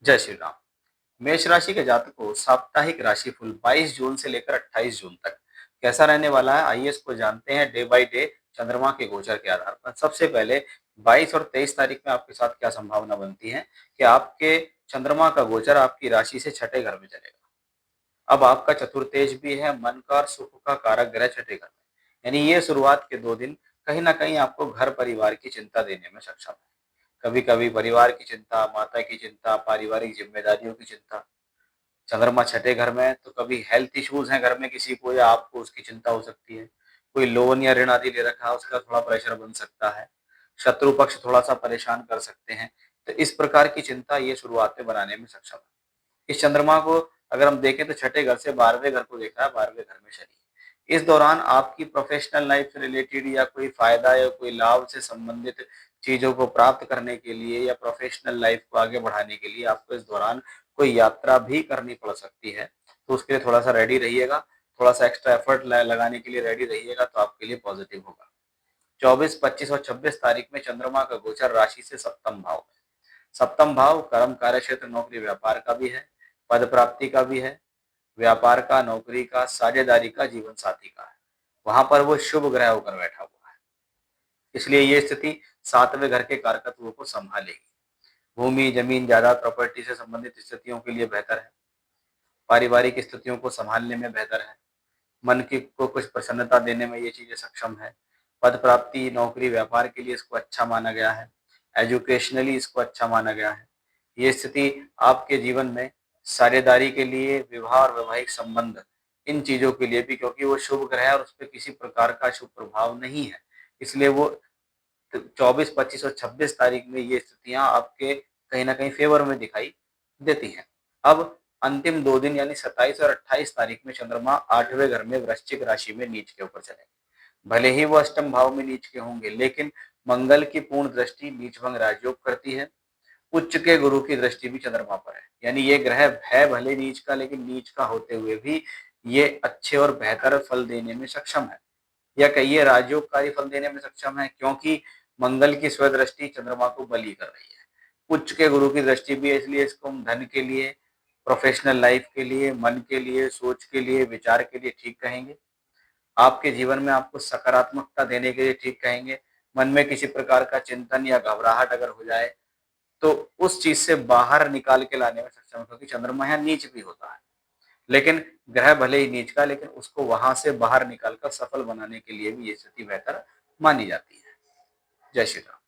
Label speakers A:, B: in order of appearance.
A: जय श्री राम। मेष राशि के जातकों साप्ताहिक राशिफल 22 जून से लेकर 28 जून तक कैसा रहने वाला है, आइए इसको जानते हैं डे बाय डे चंद्रमा के गोचर के आधार पर। सबसे पहले 22 और 23 तारीख में आपके साथ क्या संभावना बनती है कि आपके चंद्रमा का गोचर आपकी राशि से छठे घर में चलेगा। अब आपका चतुर्तेज भी है, मन का और सुख का कारक ग्रह छठे घर में, यानी ये शुरुआत के 2 दिन कहीं ना कहीं आपको घर परिवार की चिंता देने में सक्षम है। कभी कभी परिवार की चिंता, माता की चिंता, पारिवारिक जिम्मेदारियों की चिंता। चंद्रमा छठे घर में है तो कभी हेल्थ इश्यूज हैं घर में किसी को, या आपको उसकी चिंता हो सकती है। कोई लोन या ऋण आदि ले रखा है उसका थोड़ा प्रेशर बन सकता है। शत्रु पक्ष थोड़ा सा परेशान कर सकते हैं। तो इस प्रकार की चिंता ये शुरुआत में बनाने में सक्षम है। इस चंद्रमा को अगर हम देखें तो छठे घर से 12वें घर को देख रहा है, 12वें घर में शनि। इस दौरान आपकी प्रोफेशनल लाइफ से रिलेटेड या कोई फायदा या कोई लाभ से संबंधित चीजों को प्राप्त करने के लिए या प्रोफेशनल लाइफ को आगे बढ़ाने के लिए आपको इस दौरान कोई यात्रा भी करनी पड़ सकती है। तो उसके लिए थोड़ा सा रेडी रहिएगा, थोड़ा सा एक्स्ट्रा एफर्ट लगाने के लिए रेडी रहिएगा, तो आपके लिए पॉजिटिव होगा। 24, 25 और 26 तारीख में चंद्रमा का गोचर राशि से सप्तम भाव में। सप्तम भाव कर्म, कार्य क्षेत्र, नौकरी, व्यापार का भी है, पद प्राप्ति का भी है, व्यापार का, नौकरी का, साझेदारी का, जीवन साथी का है। वहां पर वो शुभ ग्रह होकर बैठा हुआ है, इसलिए ये स्थिति 7वें घर के कारकत्वों को संभालेगी। भूमि, जमीन, जायदाद, प्रॉपर्टी से संबंधित स्थितियों के लिए बेहतर है। पारिवारिक स्थितियों को संभालने में बेहतर है। मन की को कुछ प्रसन्नता देने में ये चीजें सक्षम है। पद प्राप्ति, नौकरी, व्यापार के लिए इसको अच्छा माना गया है। एजुकेशनली इसको अच्छा माना गया है। ये स्थिति आपके जीवन में साझेदारी के लिए, विवाह और वैवाहिक संबंध, इन चीजों के लिए भी, क्योंकि वो शुभ ग्रह है और उस पर किसी प्रकार का शुभ प्रभाव नहीं है, इसलिए वो 24, 25 और 26 तारीख में ये स्थितियां आपके कहीं ना कहीं फेवर में दिखाई देती हैं। अब अंतिम 2 दिन यानी 27 और 28 तारीख में चंद्रमा 8वें घर में वृश्चिक राशि में नीच के ऊपर चलेंगे। भले ही वो अष्टम भाव में नीच के होंगे, लेकिन मंगल की पूर्ण दृष्टि नीच भंग राजयोग करती है। उच्च के गुरु की दृष्टि भी चंद्रमा पर है, यानी ये ग्रह है भले नीच का, लेकिन नीच का होते हुए भी ये अच्छे और बेहतर फल देने में सक्षम है, या कहिए राजयोगकारी फल देने में सक्षम है, क्योंकि मंगल की स्वदृष्टि चंद्रमा को बली कर रही है। उच्च के गुरु की दृष्टि भी है, इसलिए इसको हम धन के लिए, प्रोफेशनल लाइफ के लिए, मन के लिए, सोच के लिए, विचार के लिए ठीक कहेंगे। आपके जीवन में आपको सकारात्मकता देने के लिए ठीक कहेंगे। मन में किसी प्रकार का चिंतन या घबराहट अगर हो जाए तो उस चीज से बाहर निकाल के लाने में सक्षम है, क्योंकि चंद्रमा यहाँ नीच भी होता है। लेकिन ग्रह भले ही नीच का, लेकिन उसको वहां से बाहर निकालकर सफल बनाने के लिए भी ये स्थिति बेहतर मानी जाती है। जय श्री राम।